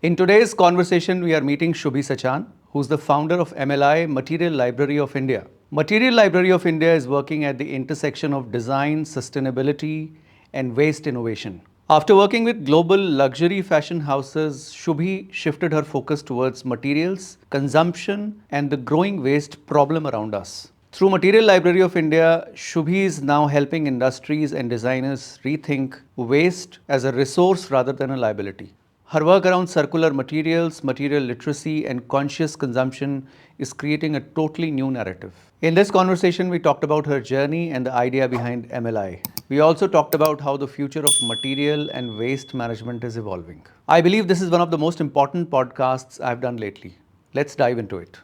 In today's conversation, we are meeting Shubhi Sachan, who's the founder of MLI, Material Library of India. Material Library of India is working at the intersection of design, sustainability, and waste innovation. After working with global luxury fashion houses, Shubhi shifted her focus towards materials, consumption, and the growing waste problem around us. Through Material Library of India, Shubhi is now helping industries and designers rethink waste as a resource rather than a liability. Her work around circular materials, material literacy, and conscious consumption is creating a totally new narrative. In this conversation, we talked about her journey and the idea behind MLI. We also talked about how the future of material and waste management is evolving. I believe this is one of the most important podcasts I've done lately. Let's dive into it.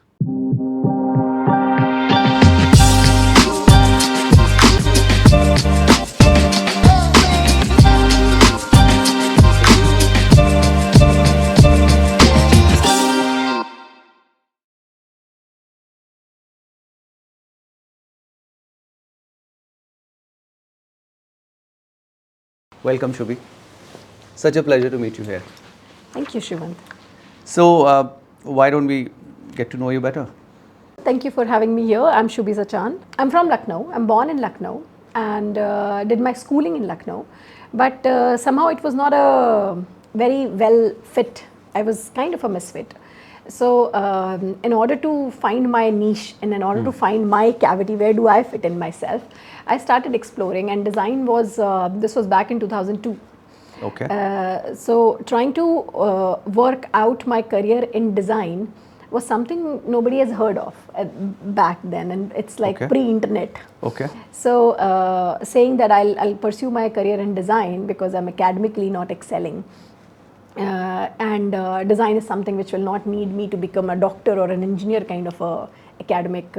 Welcome, Shubhi. Such a pleasure to meet you here. Thank you, Sriwant. So, why don't we get to know you better? Thank you for having me here. I'm Shubhi Sachan. I'm from Lucknow. I'm born in Lucknow and did my schooling in Lucknow. But somehow it was not a very well fit. I was kind of a misfit. So, in order to find my niche and in order to find my cavity, where do I fit in myself, I started exploring, and design was, this was back in 2002. Okay. So, trying to work out my career in design was something nobody has heard of back then, and it's like pre-internet. Okay. So, saying that I'll pursue my career in design because I'm academically not excelling. And design is something which will not need me to become a doctor or an engineer kind of a academic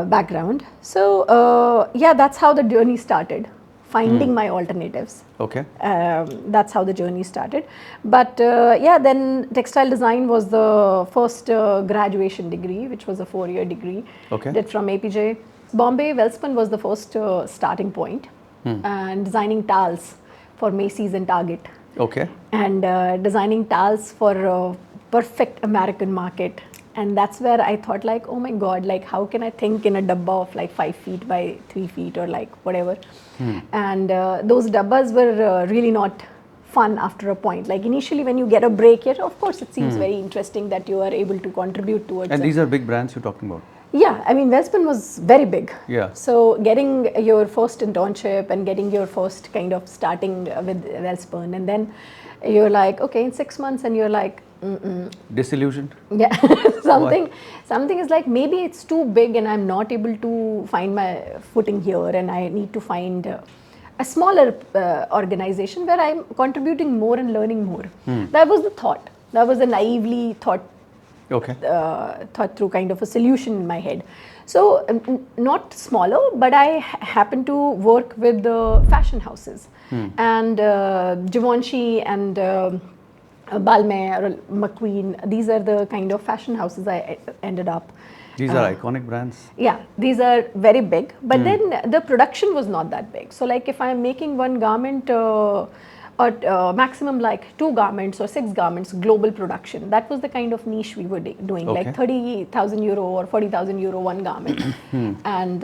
background. So yeah, that's how the journey started, finding my alternatives. Okay. That's how the journey started. But yeah, then textile design was the first graduation degree, which was a 4-year degree. Okay. Did from APJ. Bombay Welspun was the first starting point, and designing towels for Macy's and Target. Okay. And designing towels for a perfect American market. And that's where I thought like, oh my God, like how can I think in a dabba of like 5 feet by 3 feet or like whatever. And those dabbas were really not fun after a point. Like initially when you get a break here, of course it seems very interesting that you are able to contribute towards And these are big brands you're talking about? Yeah, I mean Welspun was very big. Yeah. So getting your first internship and getting your first kind of starting with Welspun, and then you're like, okay, in 6 months, and you're like, Disillusioned? yeah, something is like maybe it's too big and I'm not able to find my footing here, and I need to find a smaller organization where I'm contributing more and learning more. That was the thought. That was a naively thought through kind of a solution in my head. So not smaller, but I happen to work with the fashion houses, and Givenchy and Balmain or McQueen. These are the kind of fashion houses I ended up. These are iconic brands. Yeah, these are very big, but then the production was not that big. So like if I'm making one garment, or maximum like 2 garments or 6 garments, global production. That was the kind of niche we were doing, like 30,000 euro or 40,000 euro one garment. And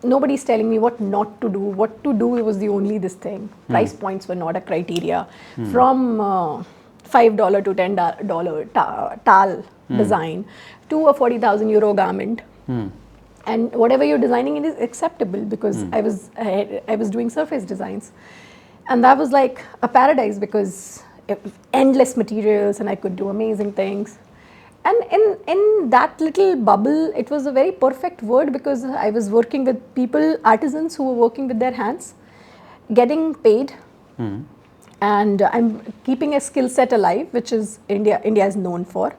nobody's telling me what not to do. What to do was the only this thing. Price points were not a criteria. From $5 to $10 towel design to a 40,000 euro garment. And whatever you're designing, it is acceptable because I was doing surface designs. And that was like a paradise because endless materials and I could do amazing things. And in that little bubble, it was a very perfect word because I was working with people, artisans who were working with their hands, getting paid. And I'm keeping a skill set alive, which is India is known for,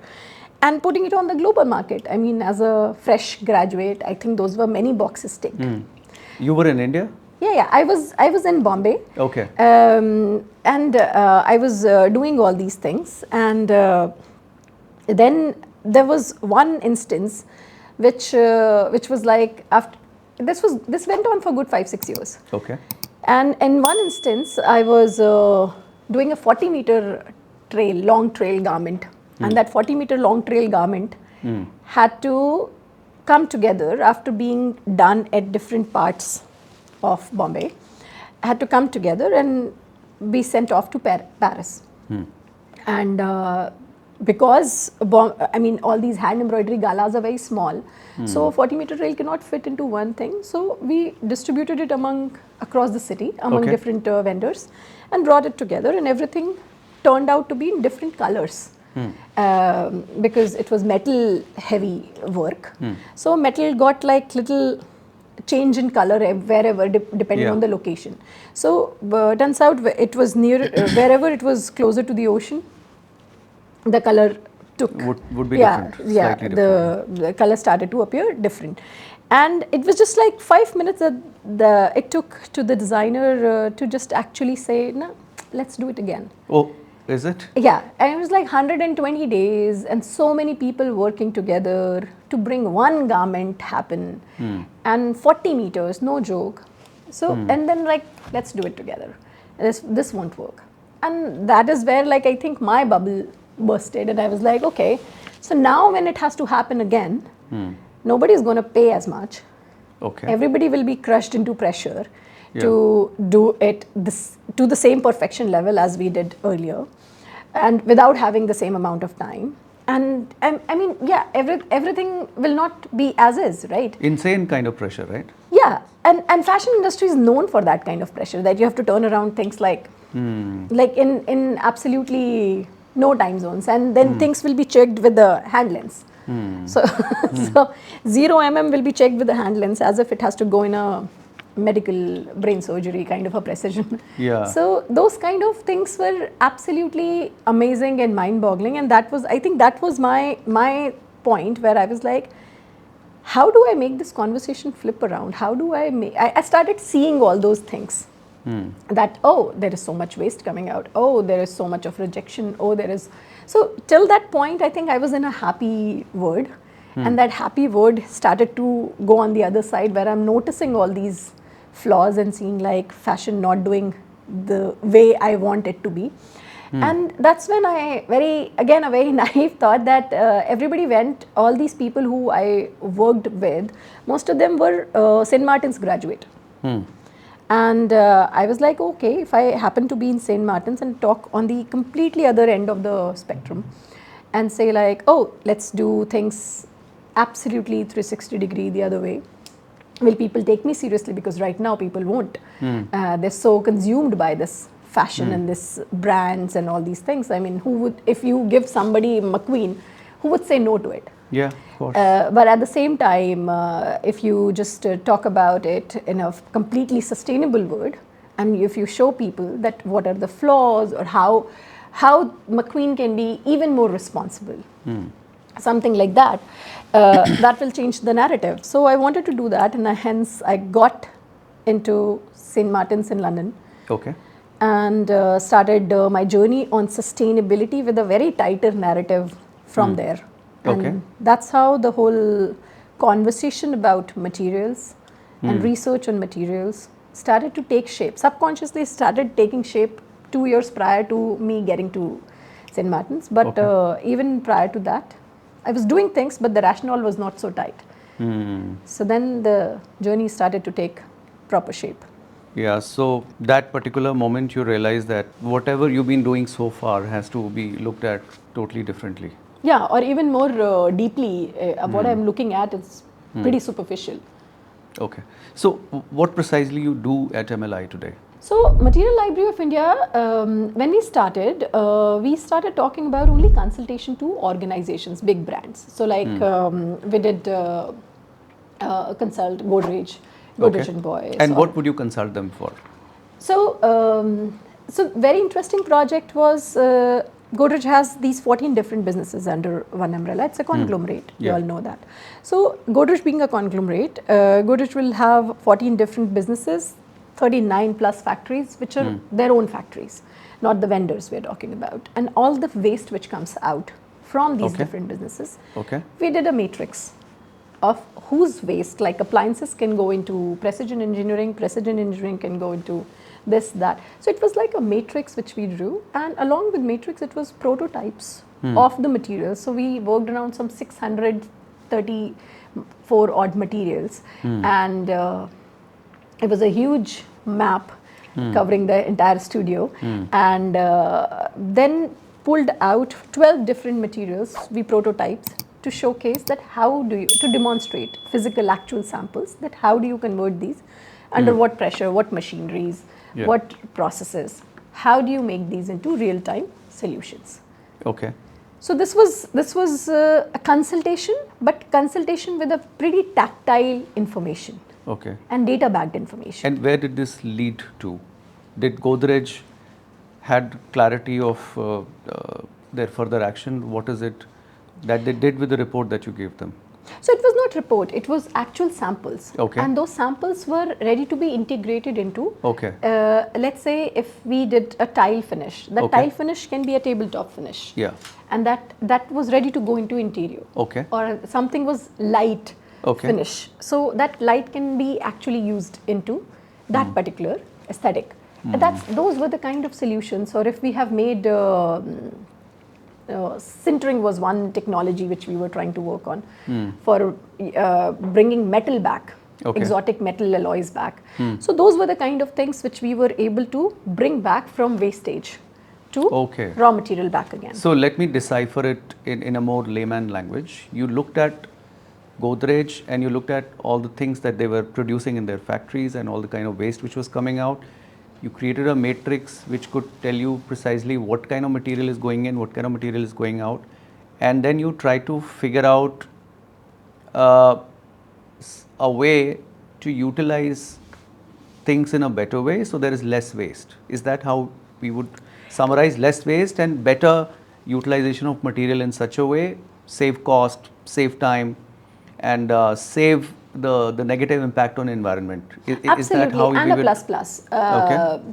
and putting it on the global market. I mean, as a fresh graduate, I think those were many boxes ticked. You were in India? Yeah, I was in Bombay. Okay. And I was doing all these things, and then there was one instance, which was like after this went on for good 5-6 years. Okay. And in one instance, I was doing a 40-meter trail, long trail garment. And that 40-meter long trail garment had to come together after being done at different parts of Bombay, had to come together and be sent off to Paris. And because all these hand embroidery galas are very small, so 40-meter trail cannot fit into one thing. So we distributed it across the city among different vendors and brought it together, and everything turned out to be in different colors. Because it was metal heavy work. So metal got like little change in color wherever depending on the location. So turns out it was near wherever it was closer to the ocean, the color would be different. Slightly different. The color started to appear different. And it was just like 5 minutes that it took to the designer to just actually say, no, let's do it again. Oh. Is it? Yeah, and it was like 120 days and so many people working together to bring one garment happen and 40 meters, no joke. So, and then like, let's do it together. This won't work. And that is where like, I think my bubble bursted and I was like, okay, so now when it has to happen again, nobody is going to pay as much. Okay. Everybody will be crushed into pressure to do it to the same perfection level as we did earlier, and without having the same amount of time. And everything will not be as is, right? Insane kind of pressure, right? Yeah, and fashion industry is known for that kind of pressure, that you have to turn around things like in absolutely no time zones, and then things will be checked with the hand lens. So 0 mm will be checked with the hand lens as if it has to go in a medical brain surgery kind of a precision. Yeah. So those kind of things were absolutely amazing and mind-boggling, and I think that was my point where I was like, how do I make this conversation flip around? How do I started seeing all those things. That, oh, there is so much waste coming out. Oh, there is so much of rejection. Oh, there is. So till that point, I think I was in a happy word. And that happy word started to go on the other side where I'm noticing all these flaws and seeing like fashion not doing the way I want it to be. And that's when I a very naive thought that everybody went, all these people who I worked with, most of them were St. Martin's graduate. And I was like, okay, if I happen to be in St. Martin's and talk on the completely other end of the spectrum and say like, oh, let's do things absolutely 360-degree the other way. Will people take me seriously? Because right now people won't. They're so consumed by this fashion and this brands and all these things. I mean, who would, if you give somebody McQueen, who would say no to it? Yeah, of course. But at the same time, if you just talk about it in a completely sustainable word, and if you show people that what are the flaws or how McQueen can be even more responsible, something like that, that will change the narrative. So I wanted to do that, and hence I got into St. Martin's in London. Okay. And started my journey on sustainability with a very tighter narrative from there. And that's how the whole conversation about materials and research on materials started to take shape. Subconsciously started taking shape 2 years prior to me getting to St. Martin's. But even prior to that, I was doing things, but the rationale was not so tight. So then the journey started to take proper shape. Yeah, so that particular moment you realize that whatever you've been doing so far has to be looked at totally differently. Yeah, or even more deeply. What I'm looking at is pretty superficial. Okay. So what precisely you do at MLI today? So Material Library of India, when we started talking about only consultation to organizations, big brands. So like we did consult Godrej and Boys. And what would you consult them for? So, so very interesting project was Godrej has these 14 different businesses under one umbrella. It's a conglomerate. You all know that. So Godrej being a conglomerate, Godrej will have 14 different businesses, 39 plus factories, which are their own factories, not the vendors we're talking about. And all the waste which comes out from these different businesses, we did a matrix of whose waste, like appliances can go into precision engineering can go into this, that. So it was like a matrix which we drew, and along with matrix, it was prototypes of the materials. So we worked around some 634 odd materials, and it was a huge map covering the entire studio, and then pulled out 12 different materials, we prototypes, to showcase that how do you, to demonstrate physical actual samples, that how do you convert these, under what pressure, what machineries, what processes, how do you make these into real-time solutions. Okay. So this was a consultation, but consultation with a pretty tactile information. Okay. And data-backed information. And where did this lead to? Did Godrej had clarity of their further action? What is it that they did with the report that you gave them? So it was not report, it was actual samples. Okay. And those samples were ready to be integrated into, okay. Let's say if we did a tile finish, that tile finish can be a tabletop finish. Yeah. And that was ready to go into interior. Okay. Or something was light finish. So that light can be actually used into that particular aesthetic. And those were the kind of solutions. Or if we have made sintering was one technology which we were trying to work on for bringing metal back, exotic metal alloys back. So those were the kind of things which we were able to bring back from wastage to raw material back again. So let me decipher it in a more layman language. You looked at Godrej and you looked at all the things that they were producing in their factories and all the kind of waste which was coming out. You created a matrix which could tell you precisely what kind of material is going in, what kind of material is going out, and then you try to figure out a way to utilize things in a better way so there is less waste. Is that how we would summarize? Less waste and better utilization of material in such a way, save cost, save time, and save the negative impact on environment. Absolutely, is that how and we a will... plus plus.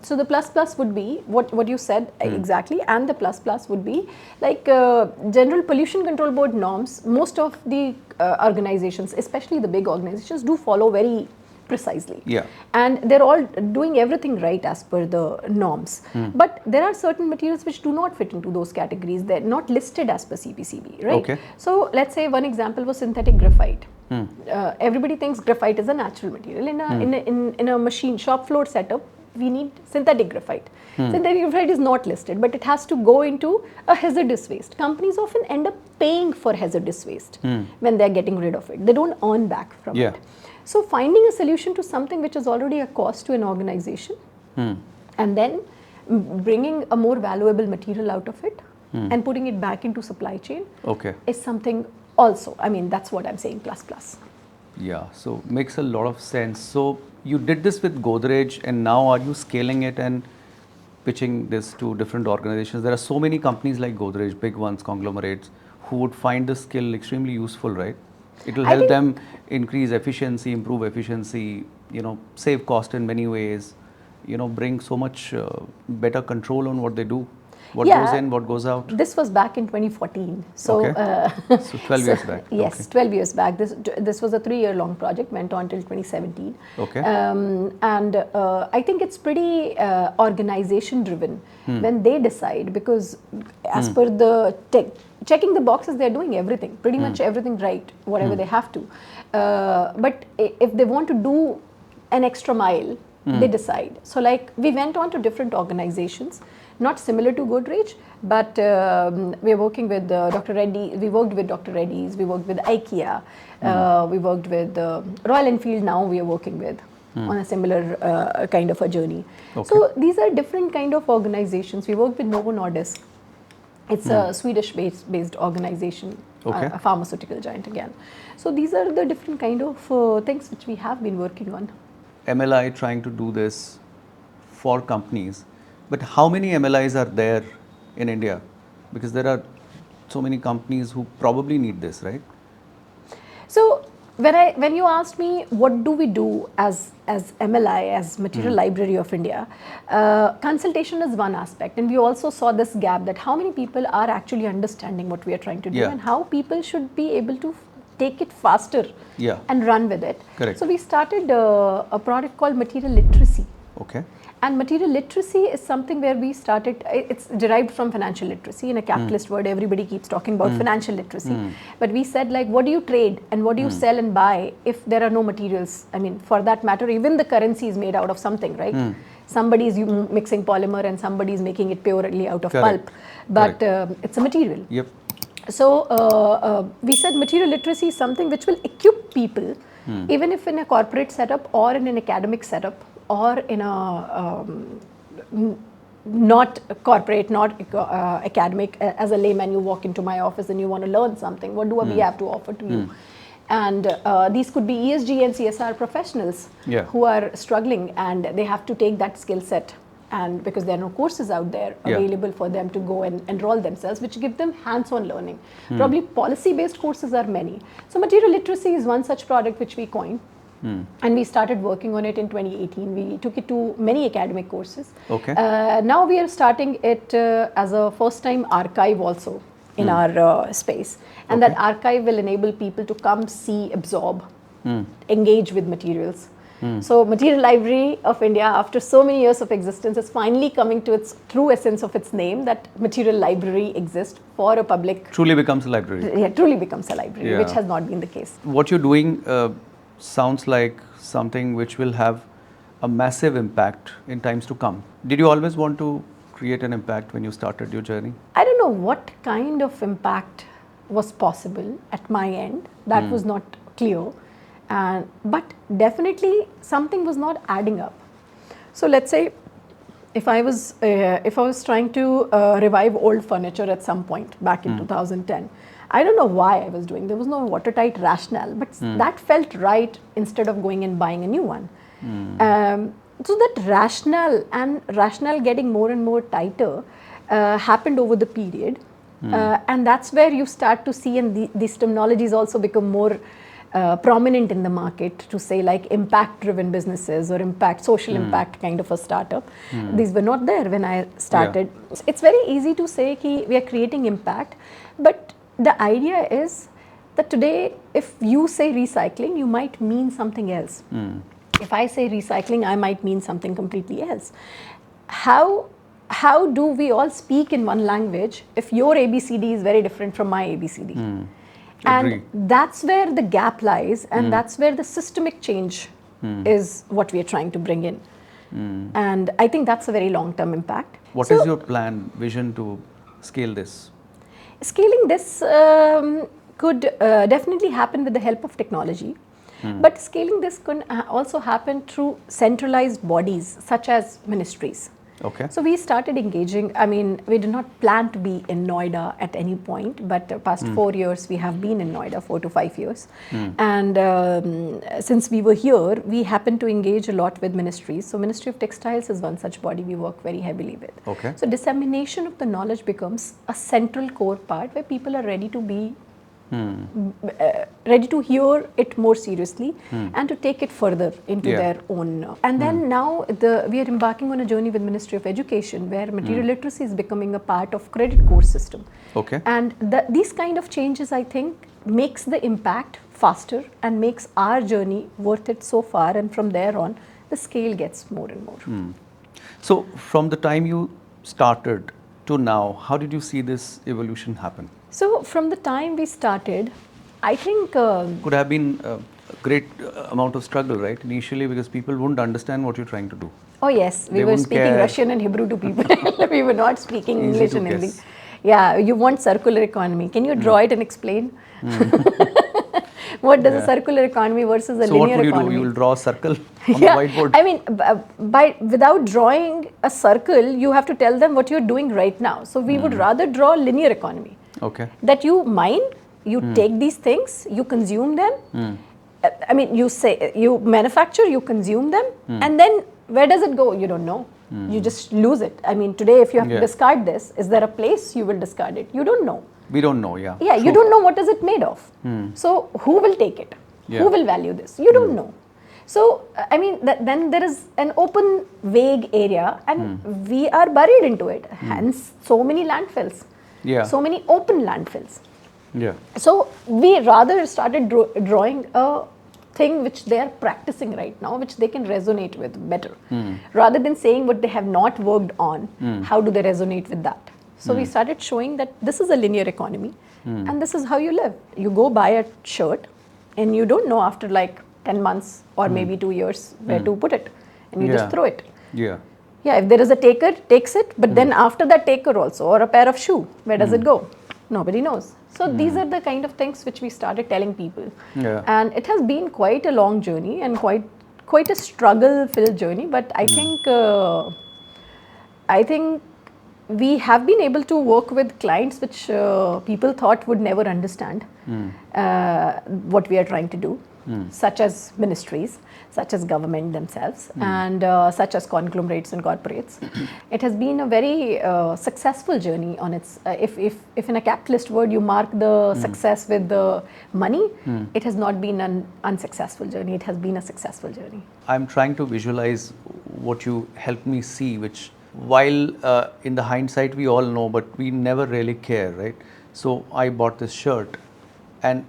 So the plus plus would be what you said exactly, and the plus plus would be like general pollution control board norms. Most of the organizations, especially the big organizations, do follow very precisely. Yeah. And they're all doing everything right as per the norms. But there are certain materials which do not fit into those categories. They're not listed as per CPCB, right? Okay. So let's say one example was synthetic graphite. Everybody thinks graphite is a natural material. In a machine shop floor setup, we need synthetic graphite. Synthetic graphite is not listed, but it has to go into a hazardous waste. Companies often end up paying for hazardous waste when they're getting rid of it. They don't earn back from it. So finding a solution to something which is already a cost to an organization and then bringing a more valuable material out of it and putting it back into supply chain is something also, I mean, that's what I'm saying, plus plus. Yeah, so makes a lot of sense. So you did this with Godrej and now are you scaling it and pitching this to different organizations? There are so many companies like Godrej, big ones, conglomerates, who would find this skill extremely useful, right? It will help them increase efficiency, improve efficiency, save cost in many ways, bring so much better control on what they do. What goes in, what goes out? This was back in 2014. So, so 12 years back. Yes, 12 years back. This was a 3-year-long project, went on till 2017. And I think it's pretty organization-driven when they decide, because as per the checking the boxes, they're doing everything, pretty much everything right, whatever they have to. But if they want to do an extra mile, they decide. So like we went on to different organizations, not similar to Godrej, but we are working with Dr. Reddy. We worked with Dr. Reddy's. We worked with IKEA. We worked with Royal Enfield. Now we are working with on a similar kind of a journey. So these are different kind of organizations. We worked with Novo Nordisk. It's a Swedish-based organization, a pharmaceutical giant again. So these are the different kind of things which we have been working on. MLI trying to do this for companies. But how many MLIs are there in India? Because there are so many companies who probably need this, right? So when you asked me what do we do as MLI, as Material Library of India, consultation is one aspect, and we also saw this gap that how many people are actually understanding what we are trying to do and how people should be able to take it faster and run with it. So we started a product called Material Literacy. And material literacy is something where we started, it's derived from financial literacy. In a capitalist world, everybody keeps talking about financial literacy. But we said, like, what do you trade and what do you sell and buy if there are no materials? I mean, for that matter, even the currency is made out of something, right? Somebody is mixing polymer and somebody is making it purely out of Correct. pulp. But it's a material. Yep. So we said material literacy is something which will equip people, even if in a corporate setup or in an academic setup or in a not corporate, not academic. As a layman, you walk into my office and you want to learn something. What do we have to offer to you? And these could be ESG and CSR professionals who are struggling and they have to take that skill set. And because there are no courses out there available for them to go and enroll themselves, which give them hands-on learning. Probably policy-based courses are many. So material literacy is one such product which we coined. And we started working on it in 2018. We took it to many academic courses. Okay. Now we are starting it as a first-time archive also in our space. And that archive will enable people to come, see, absorb, engage with materials. So Material Library of India, after so many years of existence, is finally coming to its true essence of its name, that Material Library exists for a public. Truly becomes a library. Yeah, truly becomes a library, which has not been the case. What you're doing sounds like something which will have a massive impact in times to come. Did you always want to create an impact when you started your journey? I don't know what kind of impact was possible at my end. That was not clear. But definitely something was not adding up. So let's say if I was trying to revive old furniture at some point back in 2010, I don't know why I was doing. There was no watertight rationale, but that felt right instead of going and buying a new one. So that rationale getting more and more tighter happened over the period, and that's where you start to see, and these terminologies also become more prominent in the market, to say like impact-driven businesses or social impact kind of a startup. These were not there when I started. It's very easy to say ki we are creating impact, but the idea is that today if you say recycling, you might mean something else. If I say recycling, I might mean something completely else. How do we all speak in one language if your ABCD is very different from my ABCD? And that's where the gap lies, and that's where the systemic change is what we are trying to bring in. And I think that's a very long-term impact. What is your plan, vision to scale this? Scaling this could definitely happen with the help of technology. But scaling this can also happen through centralized bodies such as ministries. Okay. So we started engaging. I mean, we did not plan to be in Noida at any point, but past 4 years we have been in Noida, 4 to 5 years. And since we were here, we happened to engage a lot with ministries. So Ministry of Textiles is one such body we work very heavily with. Okay. So dissemination of the knowledge becomes a central core part where people are ready to be ready to hear it more seriously and to take it further into their own. And then now we are embarking on a journey with Ministry of Education where material literacy is becoming a part of credit course system. Okay. And these kind of changes, I think, makes the impact faster and makes our journey worth it so far, and from there on the scale gets more and more. So from the time you started to now, how did you see this evolution happen? So from the time we started, I think could have been a great amount of struggle, right? Initially, because people wouldn't understand what you're trying to do. Oh yes, we were speaking Russian and Hebrew to people. We were not speaking English and Hindi. Guess. Yeah, you want circular economy. Can you draw it and explain? What does a circular economy versus a linear economy? So what would you do? You will draw a circle on the whiteboard? I mean, without drawing a circle, you have to tell them what you're doing right now. So we would rather draw linear economy. Okay. That you mine, you take these things, you consume them. I mean, you manufacture, you consume them, and then where does it go? You don't know. You just lose it. I mean, today if you have to discard this, is there a place you will discard it? You don't know. We don't know, yeah. Yeah, you don't know what is it made of. So who will take it? Who will value this? You don't know. So, I mean, then there is an open, vague area, and we are buried into it. Hence, so many landfills. Yeah. So many open landfills. Yeah. So we rather started drawing a thing which they are practicing right now, which they can resonate with better. Rather than saying what they have not worked on, how do they resonate with that? So we started showing that this is a linear economy and this is how you live. You go buy a shirt and you don't know after like 10 months or maybe 2 years where to put it, and you just throw it. Yeah. Yeah, if there is a taker, takes it, but then after that taker also, or a pair of shoe, where does it go? Nobody knows. So these are the kind of things which we started telling people. Yeah. And it has been quite a long journey and quite a struggle-filled journey, but I think we have been able to work with clients which people thought would never understand what we are trying to do, such as ministries, such as government themselves, and such as conglomerates and corporates. It has been a very successful journey on its, if in a capitalist word you mark the success with the money, it has not been an unsuccessful journey, it has been a successful journey. I'm trying to visualize what you helped me see, which while in the hindsight we all know, but we never really care, right? So I bought this shirt, and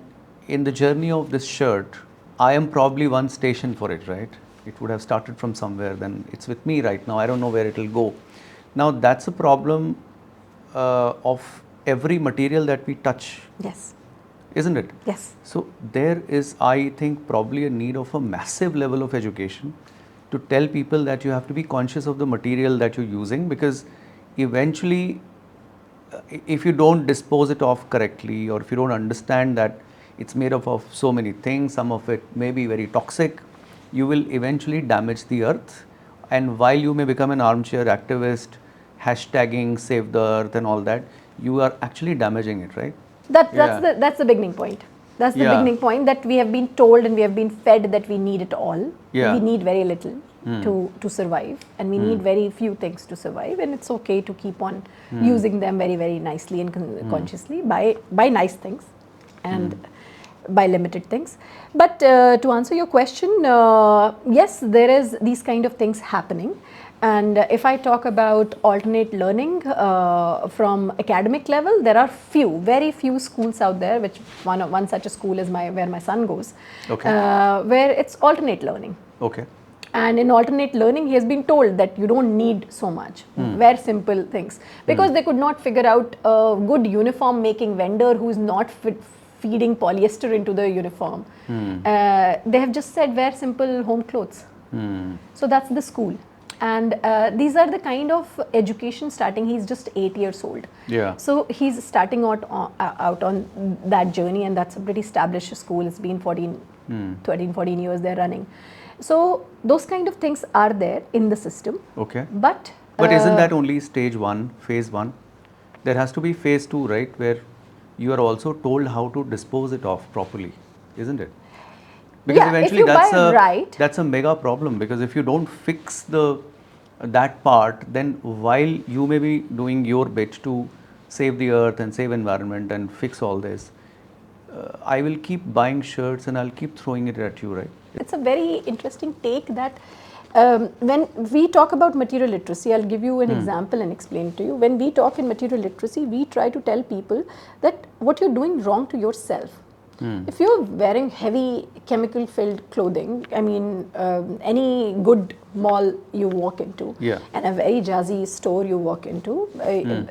in the journey of this shirt, I am probably one station for it, right? It would have started from somewhere, then it's with me right now. I don't know where it will go. Now that's a problem of every material that we touch. Yes. Isn't it? Yes. So there is, I think, probably a need of a massive level of education to tell people that you have to be conscious of the material that you're using, because eventually if you don't dispose it off correctly, or if you don't understand that it's made up of so many things, some of it may be very toxic, you will eventually damage the earth. And while you may become an armchair activist, hashtagging save the earth and all that, you are actually damaging it, right? That's the beginning point. That's the beginning point, that we have been told and we have been fed that we need it all. We need very little to survive, and we need very few things to survive, and it's okay to keep on using them very, very nicely and consciously, buy nice things and buy limited things. But to answer your question, yes, there is these kind of things happening. And if I talk about alternate learning from academic level, there are very few schools out there, which one such a school is where my son goes, where it's alternate learning. Okay. And in alternate learning, he has been told that you don't need so much, very simple things. Because they could not figure out a good uniform making vendor who is not feeding polyester into the uniform. They have just said wear simple home clothes. So that's the school. And these are the kind of education starting. He's just 8 years old. Yeah. So he's starting out on that journey, and that's a pretty established school. It's been 13, 14 years they're running. So those kind of things are there in the system. Okay. But isn't that only stage one, phase one? There has to be phase two, right? Where you are also told how to dispose it off properly, isn't it? Because eventually that's a mega problem, because if you don't fix that part, then while you may be doing your bit to save the earth and save environment and fix all this, I will keep buying shirts and I'll keep throwing it at you, right? It's a very interesting take that when we talk about material literacy, I'll give you an example and explain it to you. When we talk in material literacy, we try to tell people that what you're doing wrong to yourself. If you're wearing heavy chemical filled clothing, I mean any good mall you walk into and a very jazzy store you walk into,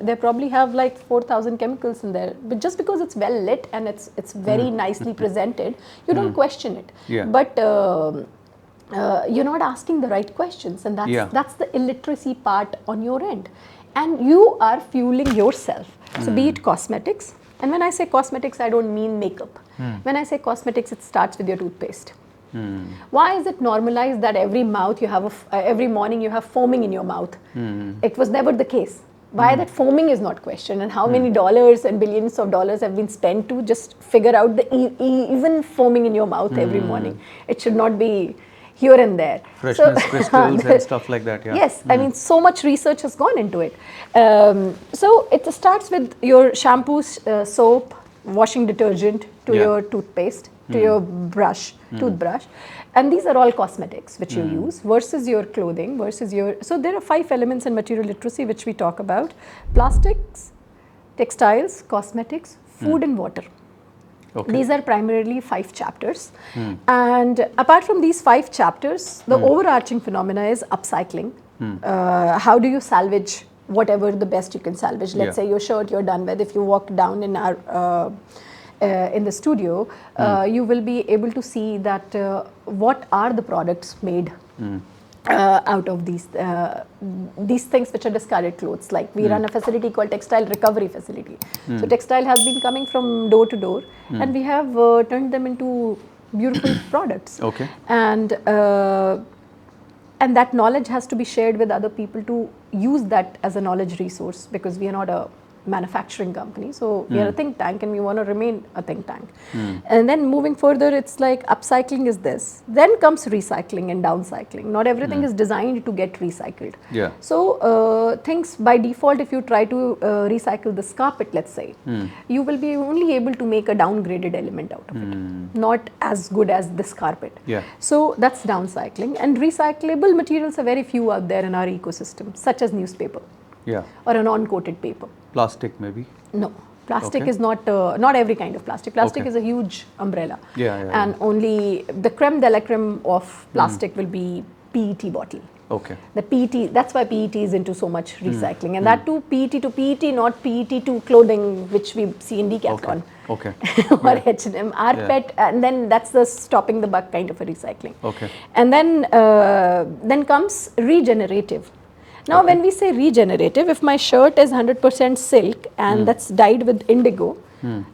they probably have like 4,000 chemicals in there, but just because it's well lit and it's very nicely presented, you don't question it. But you're not asking the right questions, and that's the illiteracy part on your end, and you are fueling yourself. So be it cosmetics. And when I say cosmetics, I don't mean makeup. When I say cosmetics, it starts with your toothpaste. Why is it normalized that every morning you have foaming in your mouth? It was never the case. Why that foaming is not questioned, and how many dollars and billions of dollars have been spent to just figure out the even foaming in your mouth every morning. It should not be here and there. Freshness crystals and stuff like that. Yeah. Yes, I mean, so much research has gone into it. So it starts with your shampoo, soap, washing detergent, to your toothpaste, to your toothbrush. And these are all cosmetics which you use versus your clothing, versus your... So there are 5 elements in material literacy which we talk about: plastics, textiles, cosmetics, food and water. Okay. These are primarily 5 chapters. And apart from these 5 chapters, the overarching phenomena is upcycling. How do you salvage whatever the best you can salvage? Let's say your shirt you're done with. If you walk down in our in the studio, you will be able to see that what are the products made out of these things which are discarded clothes. Like we run a facility called Textile Recovery Facility. So textile has been coming from door to door, and we have turned them into beautiful products. Okay. And that knowledge has to be shared with other people to use that as a knowledge resource, because we are not a manufacturing company, so we are a think tank and we want to remain a think tank. And then moving further, it's like upcycling is this, then comes recycling and downcycling. Not everything is designed to get recycled. So things by default, if you try to recycle this carpet, let's say, you will be only able to make a downgraded element out of it, not as good as this carpet. So that's downcycling. And recyclable materials are very few out there in our ecosystem, such as newspaper or a non-coated paper. Plastic maybe? No, plastic is not every kind of plastic. Plastic is a huge umbrella. And only the creme de la creme of plastic will be PET bottle. The PET, that's why PET is into so much recycling. And that too, PET to PET, not PET to clothing, which we see in Decathlon or H&M, rPET, and then that's the stopping the buck kind of a recycling. And then comes regenerative. Now, when we say regenerative, if my shirt is 100% silk and that's dyed with indigo,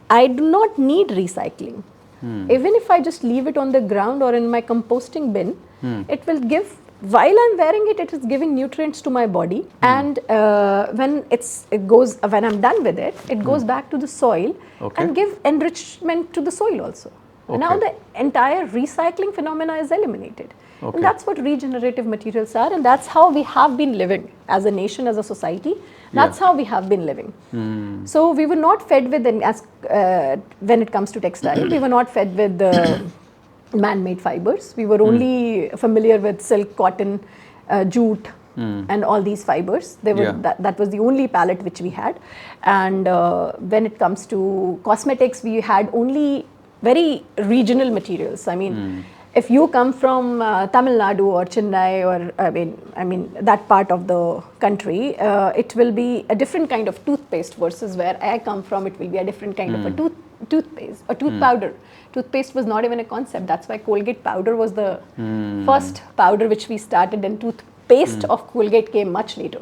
I do not need recycling. Even if I just leave it on the ground or in my composting bin, it will give, while I'm wearing it, it is giving nutrients to my body. And when I'm done with it, it goes back to the soil and give enrichment to the soil also. Now the entire recycling phenomena is eliminated. And that's what regenerative materials are, and that's how we have been living as a nation, as a society. That's how we have been living. So we were not fed with, when it comes to textile, we were not fed with man-made fibers. We were only familiar with silk, cotton, jute, and all these fibers. They were that was the only palette which we had. And when it comes to cosmetics, we had only very regional materials. I mean, if you come from Tamil Nadu or Chennai or I mean that part of the country, it will be a different kind of toothpaste versus where I come from. It will be a different kind of a toothpaste, a tooth powder. Toothpaste was not even a concept. That's why Colgate powder was the first powder which we started, and toothpaste of Colgate came much later.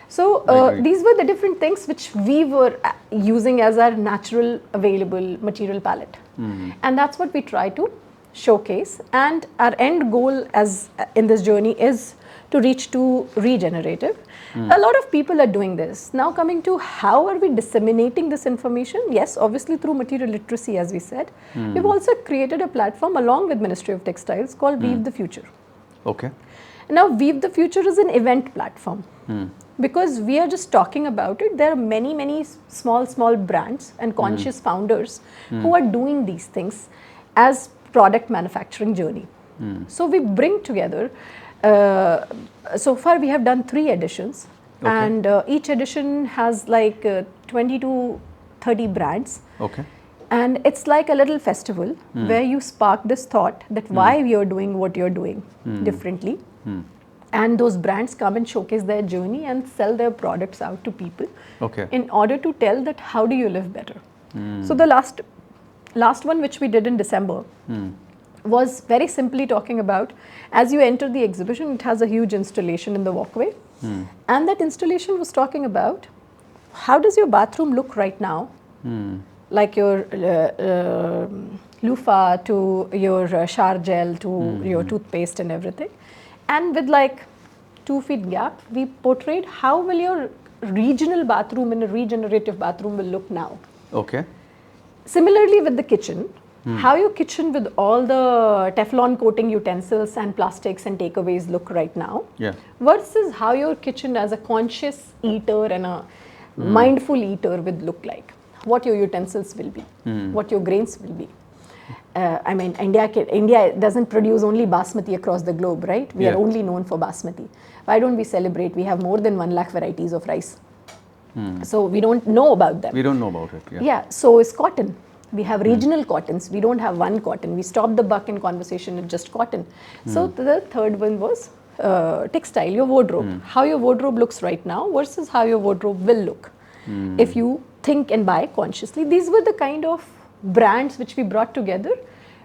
So these were the different things which we were using as our natural available material palette. And that's what we try to showcase, and our end goal as in this journey is to reach to regenerative. A lot of people are doing this. Now coming to how are we disseminating this information? Yes, obviously through material literacy, as we said. We've also created a platform along with Ministry of Textiles called Weave the Future. Now Weave the Future is an event platform. Because we are just talking about it, there are many small brands and conscious founders who are doing these things as product manufacturing journey. So we bring together, so far we have done 3 editions, and each edition has like 20 to 30 brands. And it's like a little festival where you spark this thought that why you're doing what you're doing differently. And those brands come and showcase their journey and sell their products out to people in order to tell that how do you live better. So the last one which we did in December was very simply talking about, as you enter the exhibition, it has a huge installation in the walkway. And that installation was talking about how does your bathroom look right now, like your loofah to your shower gel to your toothpaste and everything. And with like 2 feet gap, we portrayed how will your regional bathroom in a regenerative bathroom will look now. Similarly with the kitchen, how your kitchen with all the Teflon coating utensils and plastics and takeaways look right now, versus how your kitchen as a conscious eater and a mindful eater would look like. What your utensils will be, what your grains will be. I mean, India doesn't produce only basmati across the globe, right? We are only known for basmati. Why don't we celebrate? We have more than 1 lakh varieties of rice. So we don't know about them. We don't know about it. So is cotton. We have regional cottons. We don't have one cotton. We stopped the buck in conversation at just cotton. So the third one was textile, your wardrobe. How your wardrobe looks right now versus how your wardrobe will look if you think and buy consciously. These were the kind of brands which we brought together,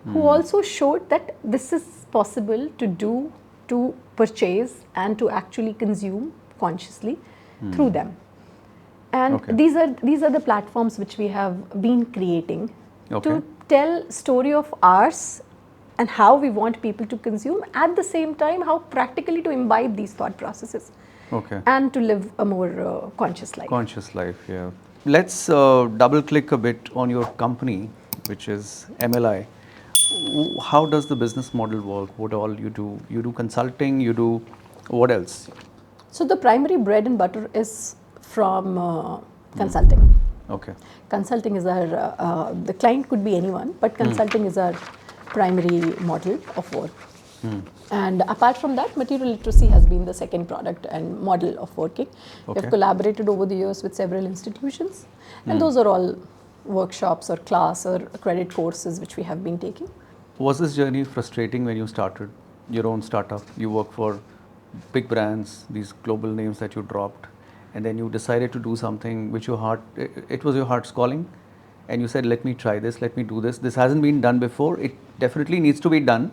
who also showed that this is possible to do, to purchase and to actually consume consciously through them. And these are the platforms which we have been creating to tell story of ours and how we want people to consume, at the same time how practically to imbibe these thought processes and to live a more conscious life. Conscious life, yeah. Let's double click a bit on your company, which is MLI. How does the business model work? What all you do? You do consulting, you do what else? So the primary bread and butter is from consulting. Consulting is our, the client could be anyone, but consulting is our primary model of work. And apart from that, material literacy has been the second product and model of working. We have collaborated over the years with several institutions, and those are all workshops or class or credit courses which we have been taking. Was this journey frustrating when you started your own startup? You work for big brands, these global names that you dropped, and then you decided to do something which your heart, it was your heart's calling, and you said, let me try this, let me do this. This hasn't been done before. It definitely needs to be done,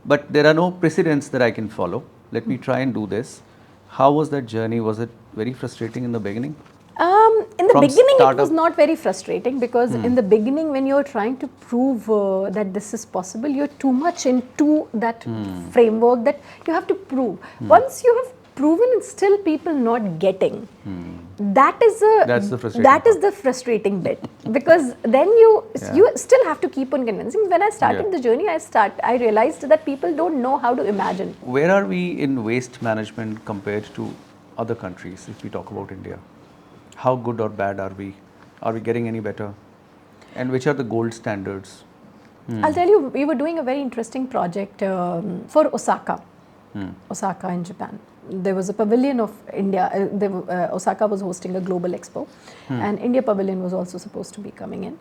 but there are no precedents that I can follow. Let me try and do this. How was that journey? Was it very frustrating in the beginning? In the beginning, it was not very frustrating, because in the beginning, when you're trying to prove that this is possible, you're too much into that framework that you have to prove. Once you have proven and still people not getting, that is the frustrating bit, because then you still have to keep on convincing. When I started the journey, I realized that people don't know how to imagine. Where are we in waste management compared to other countries, if we talk about India? How good or bad are we? Are we getting any better? And which are the gold standards? I'll tell you, we were doing a very interesting project for Osaka, Osaka in Japan. There was a pavilion of India. Osaka was hosting a global expo, and India Pavilion was also supposed to be coming in.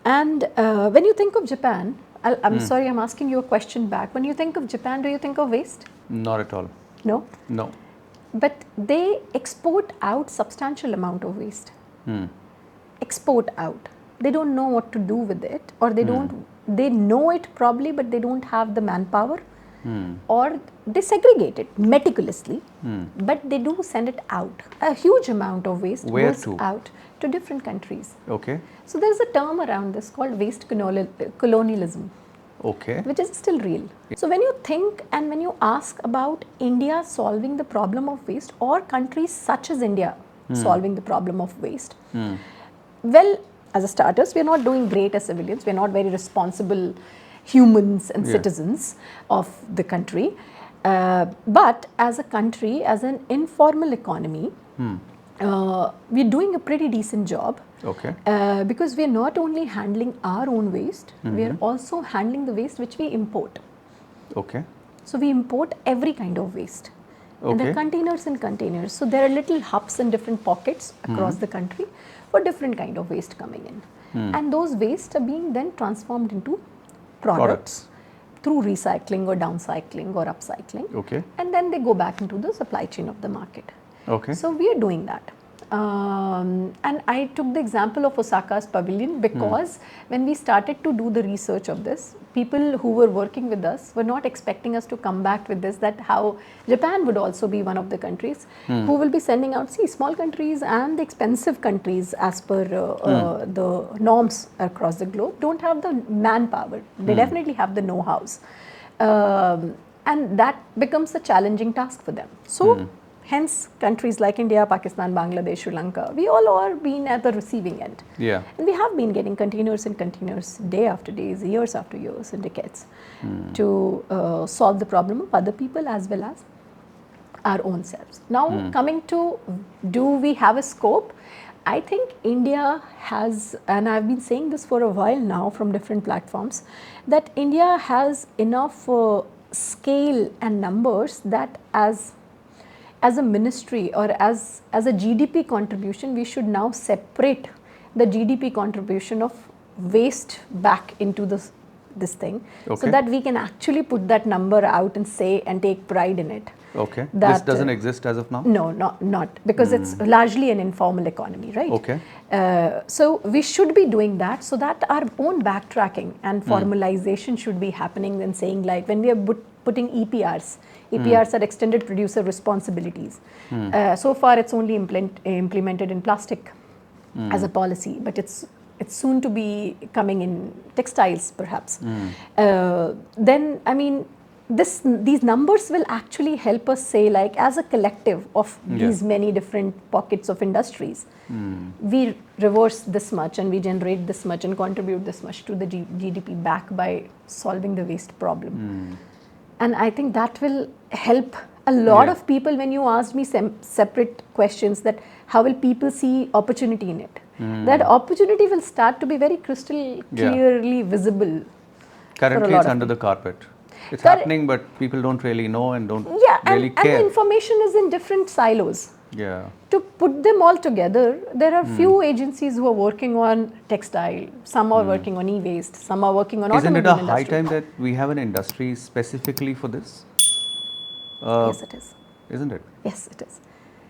And when you think of Japan, I'm sorry, I'm asking you a question back. When you think of Japan, do you think of waste? Not at all. No? No. But they export out substantial amount of waste. Export out. They don't know what to do with it, or they don't. They know it probably, but they don't have the manpower, or they segregate it meticulously. But they do send it out. A huge amount of waste goes out to different countries. So there's a term around this called waste colonialism. Which is still real. So when you think and when you ask about India solving the problem of waste, or countries such as India solving the problem of waste, well, as a starters, we are not doing great as civilians. We are not very responsible humans and citizens of the country. But as a country, as an informal economy, we're doing a pretty decent job. Because we are not only handling our own waste, we are also handling the waste which we import. So we import every kind of waste. And there are containers and containers. So there are little hubs in different pockets across the country for different kind of waste coming in. And those waste are being then transformed into products through recycling or downcycling or upcycling. And then they go back into the supply chain of the market. So we are doing that. And I took the example of Osaka's pavilion because when we started to do the research of this, people who were working with us were not expecting us to come back with this, that how Japan would also be one of the countries who will be sending out, small countries and the expensive countries as per the norms across the globe don't have the manpower. They definitely have the know-hows. And that becomes a challenging task for them. So hence, countries like India, Pakistan, Bangladesh, Sri Lanka, we all are being at the receiving end. And we have been getting containers and containers day after days, years after years and decades to solve the problem of other people as well as our own selves. Now, coming to, do we have a scope? I think India has, and I've been saying this for a while now from different platforms, that India has enough scale and numbers that as a ministry or as a GDP contribution, we should now separate the GDP contribution of waste back into this thing, so Okay. that we can actually put that number out and say and take pride in it. Okay. That, This doesn't exist as of now? No, not because it's largely an informal economy, right? Okay. So we should be doing that, so that our own backtracking and formalization should be happening and saying, like, when we are putting EPRs are extended producer responsibilities. So far it's only implemented in plastic as a policy, but it's soon to be coming in textiles perhaps. Then, I mean, these numbers will actually help us say, like, as a collective of these many different pockets of industries, we reverse this much and we generate this much and contribute this much to the GDP back by solving the waste problem. And I think that will help a lot of people. When you asked me separate questions, that how will people see opportunity in it, that opportunity will start to be very crystal clearly visible. Currently it's under the carpet. It's happening, but people don't really know and don't really care. And the information is in different silos. Yeah. To put them all together, there are few agencies who are working on textile, some are working on e-waste, some are working on Isn't it automobile a high industry. time that we have an industry specifically for this? Yes, it is. Isn't it? Yes, it is.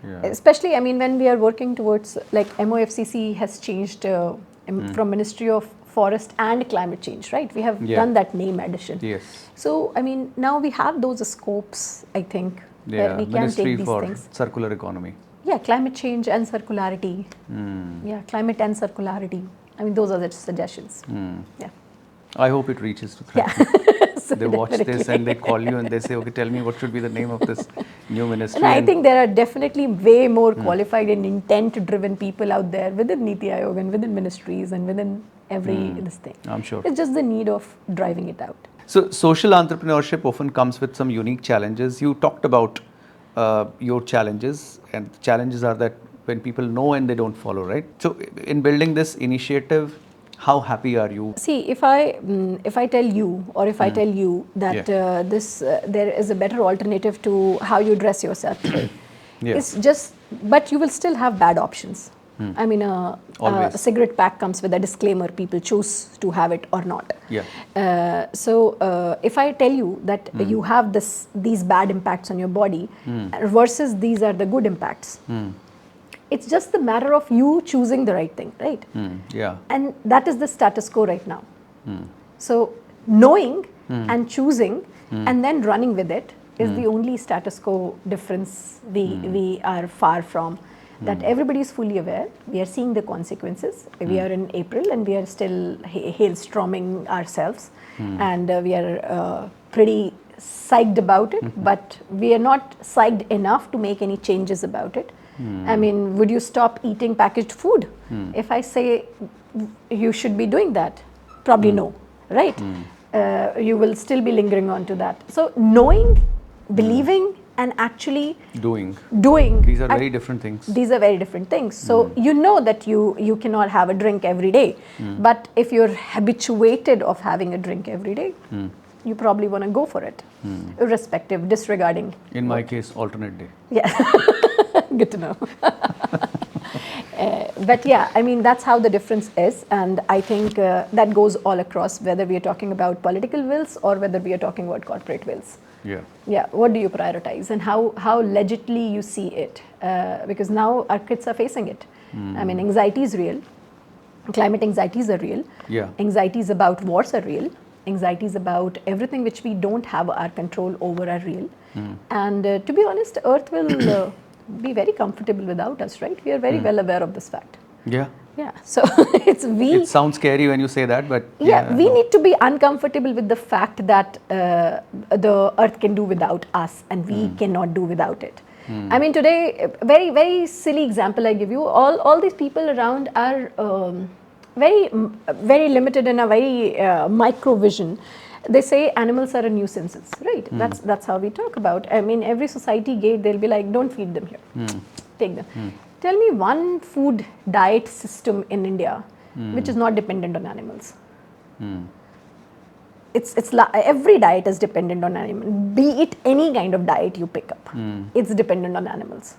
Yeah. Especially, I mean, when we are working towards, like, MOFCC has changed from Ministry of Forest and Climate Change, right? We have done that name addition. Yes. So, I mean, now we have those scopes, I think, where we can Ministry take these for things. Circular Economy. Yeah, climate change and circularity. Yeah, climate and circularity. I mean, those are the suggestions. Yeah. I hope it reaches to Yeah. So they watch definitely. this and they call you and they say, okay, tell me what should be the name of this new ministry. And I think there are definitely way more qualified and intent-driven people out there within Niti Aayog and within ministries and within every this thing. I'm sure. It's just the need of driving it out. So social entrepreneurship often comes with some unique challenges. You talked about your challenges, and the challenges are that when people know and they don't follow, right? So in building this initiative, how happy are you? See, if I tell you, or if I tell you that there is a better alternative to how you dress yourself today, it's just, but you will still have bad options. I mean, a cigarette pack comes with a disclaimer, people choose to have it or not. So if I tell you that you have these bad impacts on your body versus these are the good impacts, it's just the matter of you choosing the right thing, right? And that is the status quo right now. So knowing and choosing and then running with it is the only status quo difference we are far from. That everybody is fully aware. We are seeing the consequences. We are in April and we are still hailstorming ourselves, and we are pretty psyched about it, but we are not psyched enough to make any changes about it. I mean, would you stop eating packaged food? If I say you should be doing that, probably no, right? You will still be lingering on to that. So knowing, believing, and actually doing. These are very different things. These are very different things. So you know that you cannot have a drink every day, but if you're habituated of having a drink every day, you probably want to go for it, irrespective, disregarding. In my case, alternate day. Yeah, good to know. But yeah, I mean, that's how the difference is, and I think that goes all across, whether we are talking about political wills or whether we are talking about corporate wills. Yeah. What do you prioritize, and how legitly you see it? Because now our kids are facing it. I mean, anxiety is real. Climate anxieties are real. Anxieties about wars are real. Anxieties about everything which we don't have our control over are real. And to be honest, Earth will be very comfortable without us, right? We are very well aware of this fact. Yeah. So it sounds scary when you say that, but we need to be uncomfortable with the fact that the Earth can do without us and we cannot do without it. I mean, today, very, very silly example I give you, all these people around are very, very limited in a very micro vision. They say animals are a nuisances, right? That's how we talk about. I mean, every society gate, they'll be like, don't feed them here, take them. Tell me one food diet system in India which is not dependent on animals. Every diet is dependent on animals. Be it any kind of diet you pick up, it's dependent on animals.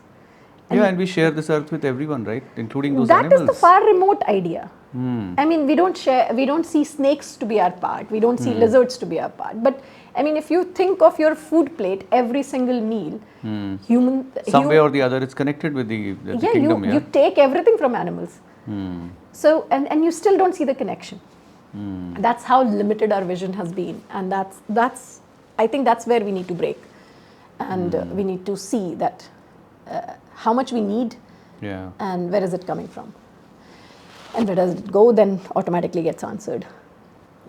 And we share this earth with everyone, right? Including those animals. That is the far remote idea. I mean, we don't see snakes to be our part, we don't see lizards to be our part. But I mean, if you think of your food plate, every single meal, Some way or the other, it's connected with the kingdom. You take everything from animals. So, and you still don't see the connection. That's how limited our vision has been. And I think that's where we need to break. And we need to see that how much we need and where is it coming from. And where does it go, then automatically gets answered.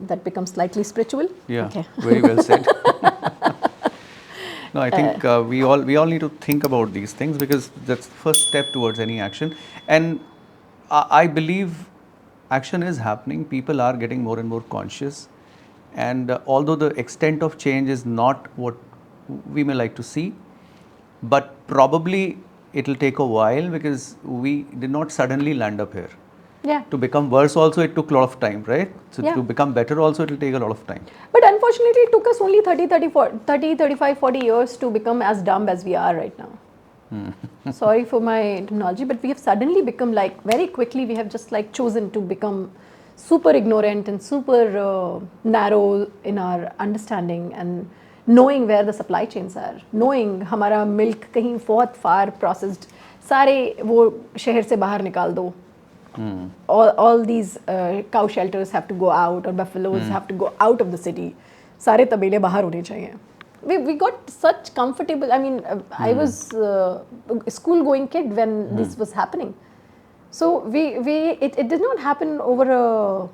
That becomes slightly spiritual. Yeah, okay. Very well said. No, I think we all need to think about these things, because that's the first step towards any action. And I believe action is happening. People are getting more and more conscious. And although the extent of change is not what we may like to see, but probably it will take a while, because we did not suddenly land up here. Yeah. To become worse also, it took a lot of time, right? So to become better also, it will take a lot of time. But unfortunately, it took us only 35, 40 years to become as dumb as we are right now. Sorry for my terminology, but we have suddenly become like, very quickly, we have just like chosen to become super ignorant and super narrow in our understanding and knowing where the supply chains are, knowing हमारा milk कहीं बहुत far processed, सारे वो शहर से बाहर निकाल दो. All these cow shelters have to go out, or buffaloes have to go out of the city. सारे तबेले बाहर होने चाहिए. We got such comfortable. I mean, I was a school-going kid when this was happening. So it did not happen over a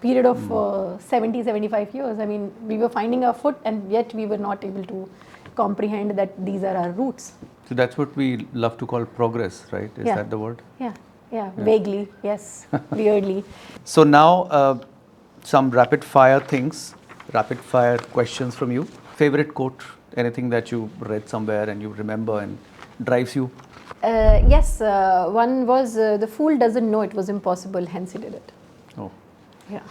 period of 70, 75 years. I mean, we were finding our foot, and yet we were not able to comprehend that these are our roots. So that's what we love to call progress, right? Is that the word? Yeah, vaguely, yes, weirdly. So now, some rapid fire questions from you. Favorite quote, anything that you read somewhere and you remember and drives you? Yes, one was, the fool doesn't know it was impossible, hence he did it. Oh. Yeah.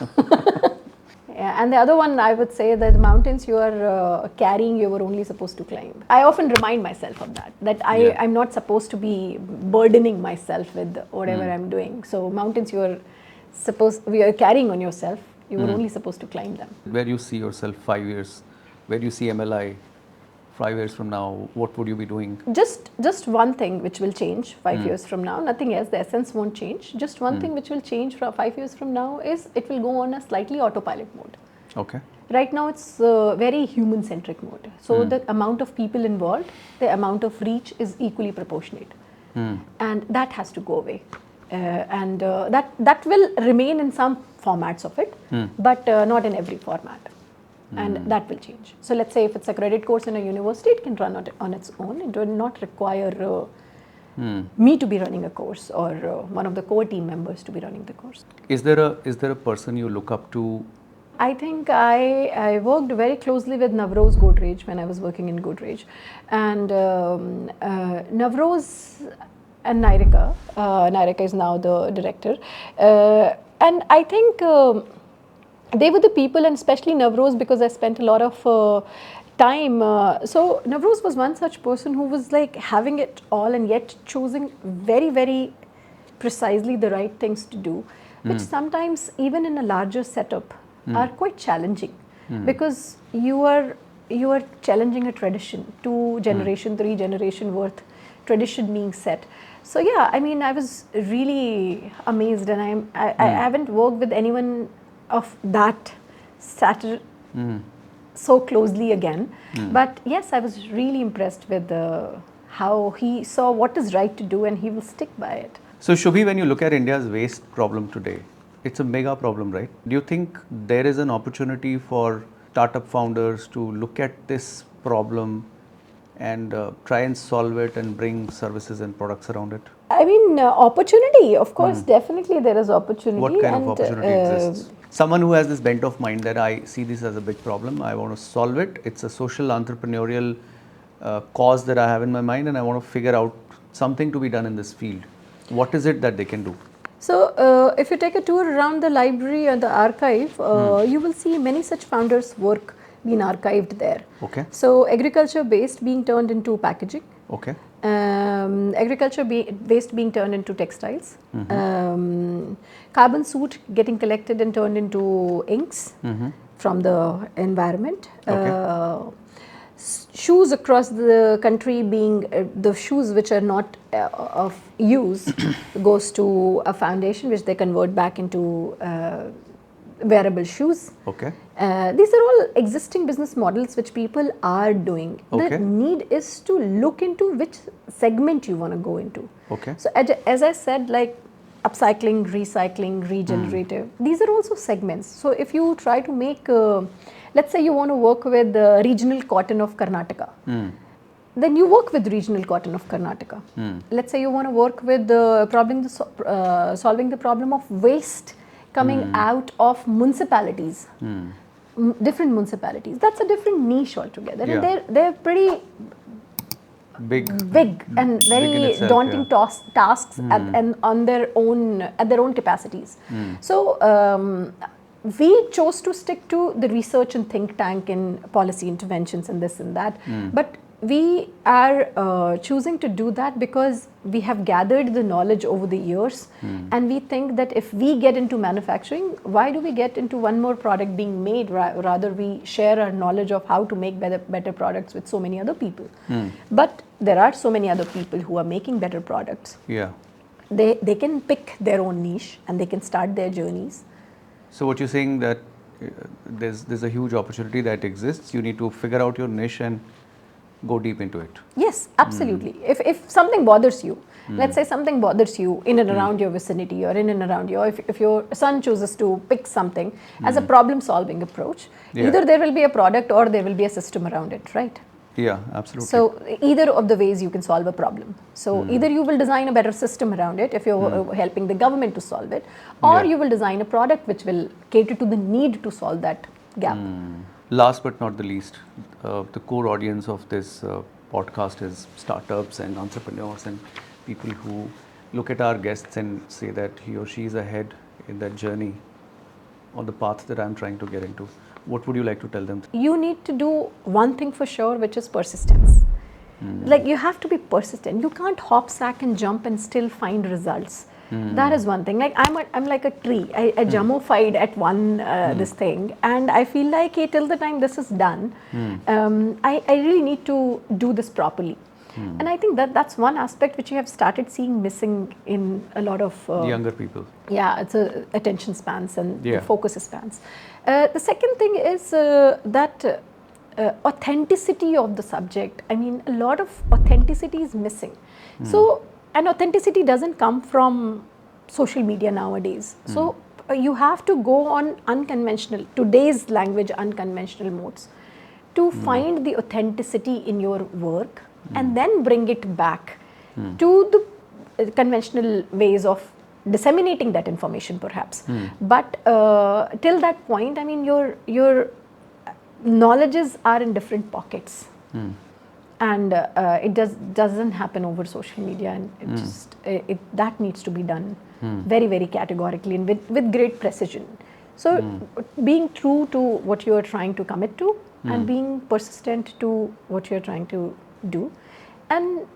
And the other one, I would say that the mountains you are carrying, you were only supposed to climb. I often remind myself of that I'm not supposed to be burdening myself with whatever I'm doing. So mountains you are carrying on yourself, you were only supposed to climb them. Where do you see yourself 5 years? Where do you see MLI 5 years from now? What would you be doing? Just one thing which will change 5 years from now, nothing else, the essence won't change. Just one thing which will change from 5 years from now is it will go on a slightly autopilot mode. Okay. Right now it's very human-centric mode. So the amount of people involved, the amount of reach is equally proportionate. And that has to go away. And that will remain in some formats of it, but not in every format. And that will change. So let's say if it's a credit course in a university, it can run on its own. It will not require me to be running a course, or one of the core team members to be running the course. Is there a person you look up to? I think I worked very closely with Navroz Godrej when I was working in Godrej. And Navroz and Nyrika. Nyrika is now the director. And I think they were the people, and especially Navroz, because I spent a lot of time. So Navroz was one such person who was like having it all and yet choosing very, very precisely the right things to do, which sometimes even in a larger setup are quite challenging, because you are challenging a tradition, 2 generation, 3 generation worth tradition being set. So yeah, I mean, I was really amazed, and I haven't worked with anyone of that stature so closely again. But yes, I was really impressed with how he saw what is right to do, and he will stick by it. So Shubhi, when you look at India's waste problem today, it's a mega problem, right? Do you think there is an opportunity for startup founders to look at this problem and try and solve it and bring services and products around it? I mean, opportunity, of course, definitely there is opportunity. What kind of opportunity exists? Someone who has this bent of mind that I see this as a big problem, I want to solve it. It's a social entrepreneurial cause that I have in my mind, and I want to figure out something to be done in this field. What is it that they can do? So, if you take a tour around the library and the archive, you will see many such founders' work being archived there. Okay. So, agriculture based being turned into packaging. Okay. agriculture waste being turned into textiles, carbon soot getting collected and turned into inks from the environment. Okay. Shoes across the country being the shoes which are not of use goes to a foundation which they convert back into wearable shoes. Okay. These are all existing business models which people are doing. Okay. The need is to look into which segment you want to go into. Okay. So as I said, like upcycling, recycling, regenerative, these are also segments. So if you try to make, let's say you want to work with the regional cotton of Karnataka, then you work with regional cotton of Karnataka. Let's say you want to work with the problem, solving the problem of waste coming out of municipalities, different municipalities. That's a different niche altogether, Yeah. and they're pretty Big. and very in itself, daunting yeah. tasks and on their own capacities. So we chose to stick to the research and think tank and policy interventions and this and that. But we are choosing to do that because we have gathered the knowledge over the years, and we think that if we get into manufacturing, why do we get into one more product being made? Rather, we share our knowledge of how to make better products with so many other people. But there are so many other people who are making better products. Yeah. They can pick their own niche and they can start their journeys. So what you're saying that there's a huge opportunity that exists. You need to figure out your niche and go deep into it. Yes, absolutely. If something bothers you, let's say something bothers you in and around your vicinity or in and around you, if your son chooses to pick something as a problem solving approach, either there will be a product or there will be a system around it, right? Yeah, absolutely. So either of the ways you can solve a problem. So either you will design a better system around it if you're helping the government to solve it, or you will design a product which will cater to the need to solve that gap. Last but not the least, the core audience of this podcast is startups and entrepreneurs and people who look at our guests and say that he or she is ahead in that journey or the path that I'm trying to get into. What would you like to tell them? You need to do one thing for sure, which is persistence. Like you have to be persistent. You can't hop, sack and jump and still find results. That is one thing. Like I'm like a tree. I jummified at one this thing, and I feel like till the time this is done, I really need to do this properly. And I think that's one aspect which you have started seeing missing in a lot of Younger people. Yeah, it's attention spans and Yeah. focus spans. The second thing is that authenticity of the subject. I mean, a lot of authenticity is missing. So, and authenticity doesn't come from social media nowadays. So, you have to go on unconventional, today's language, unconventional modes to find the authenticity in your work and then bring it back to the conventional ways of disseminating that information perhaps. But till that point, I mean, your knowledges are in different pockets. And it doesn't happen over social media, and it just that needs to be done very, very categorically and with great precision. So being true to what you are trying to commit to and being persistent to what you are trying to do, and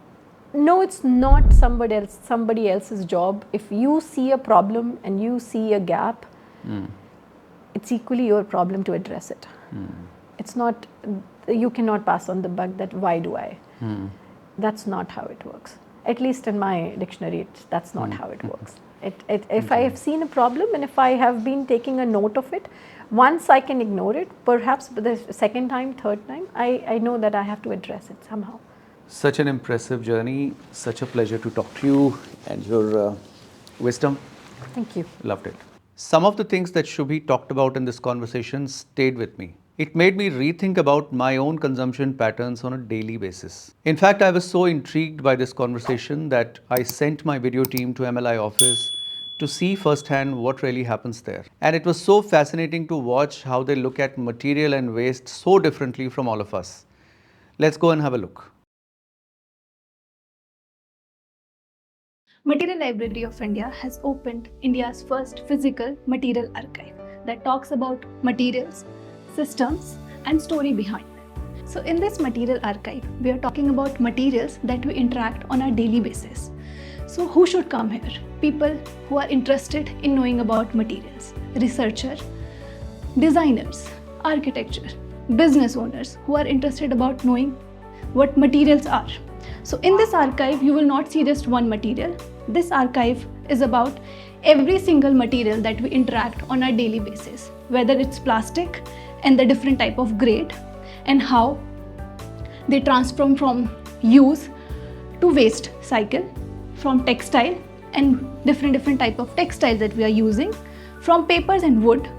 no, it's not somebody else's job. If you see a problem and you see a gap, it's equally your problem to address it. It's not, you cannot pass on the buck that why do I? That's not how it works. At least in my dictionary, that's not how it works. If I have seen a problem and if I have been taking a note of it, once I can ignore it, perhaps the second time, third time, I know that I have to address it somehow. Such an impressive journey. Such a pleasure to talk to you and your wisdom. Thank you. Loved it. Some of the things that Shubhi talked about in this conversation stayed with me. It made me rethink about my own consumption patterns on a daily basis. In fact, I was so intrigued by this conversation that I sent my video team to MLI office to see firsthand what really happens there. And it was so fascinating to watch how they look at material and waste so differently from all of us. Let's go and have a look. Material Library of India has opened India's first physical material archive that talks about materials, systems, and story behind them. So in this material archive, we are talking about materials that we interact on a daily basis. So who should come here? People who are interested in knowing about materials, researcher, designers, architecture, business owners who are interested about knowing what materials are. So in this archive, you will not see just one material. This archive is about every single material that we interact on a daily basis, whether it's plastic and the different type of grade and how they transform from use to waste cycle, from textile and different type of textiles that we are using, from papers and wood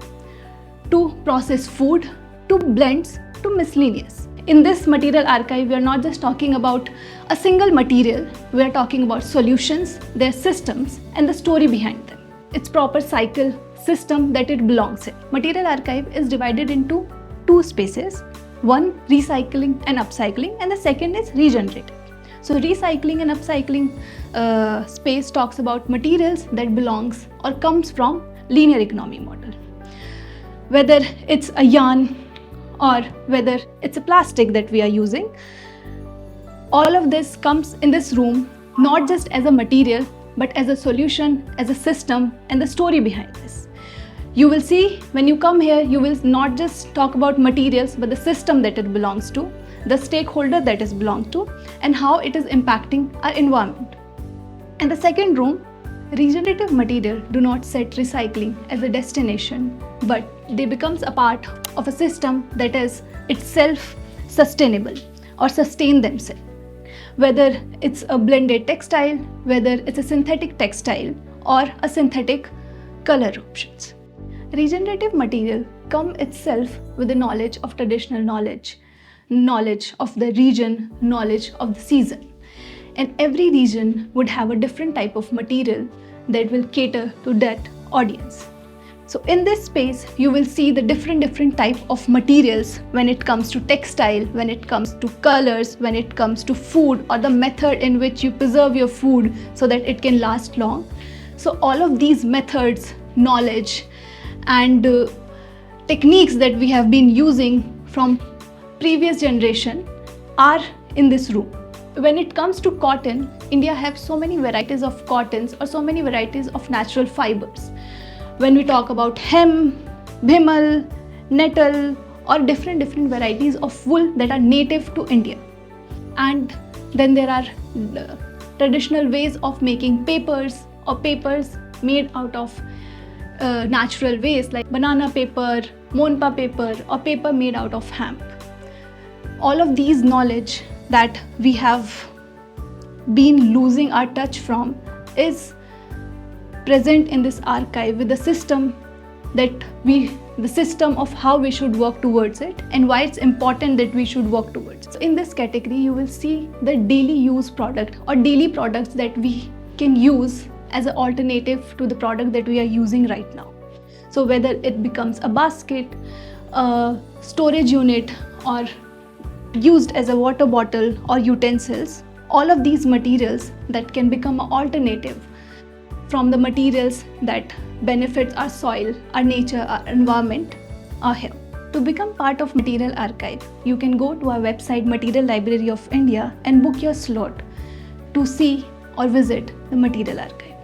to processed food to blends to miscellaneous. In this material archive, we are not just talking about a single material, we are talking about solutions, their systems and the story behind them. Its proper cycle system that it belongs in. Material archive is divided into two spaces. One, recycling and upcycling, and the second is regenerative. So recycling and upcycling space talks about materials that belongs or comes from linear economy model. Whether it's a yarn or whether it's a plastic that we are using, all of this comes in this room not just as a material but as a solution, as a system and the story behind this. You will see when you come here, you will not just talk about materials but the system that it belongs to, the stakeholder that it belongs to and how it is impacting our environment. And the second room, regenerative material do not set recycling as a destination, but they becomes a part of a system that is itself sustainable or sustain themselves. Whether it's a blended textile, whether it's a synthetic textile or a synthetic color options. Regenerative material come itself with the knowledge of traditional knowledge, knowledge of the region, knowledge of the season. And every region would have a different type of material that will cater to that audience. So in this space, you will see the different type of materials when it comes to textile, when it comes to colors, when it comes to food or the method in which you preserve your food so that it can last long. So all of these methods, knowledge and techniques that we have been using from previous generation are in this room. When it comes to cotton, India has so many varieties of cottons or so many varieties of natural fibers. When we talk about hem, bhimal, nettle or different varieties of wool that are native to India. And then there are traditional ways of making papers or papers made out of natural waste like banana paper, monpa paper or paper made out of hemp. All of these knowledge that we have been losing our touch from is present in this archive with the system of how we should work towards it and why it's important that we should work towards it. So in this category, you will see the daily use product or daily products that we can use as an alternative to the product that we are using right now. So whether it becomes a basket, a storage unit or used as a water bottle or utensils, all of these materials that can become an alternative from the materials that benefits our soil, our nature, our environment are here. To become part of Material Archive, you can go to our website Material Library of India and book your slot to see or visit the Material Archive.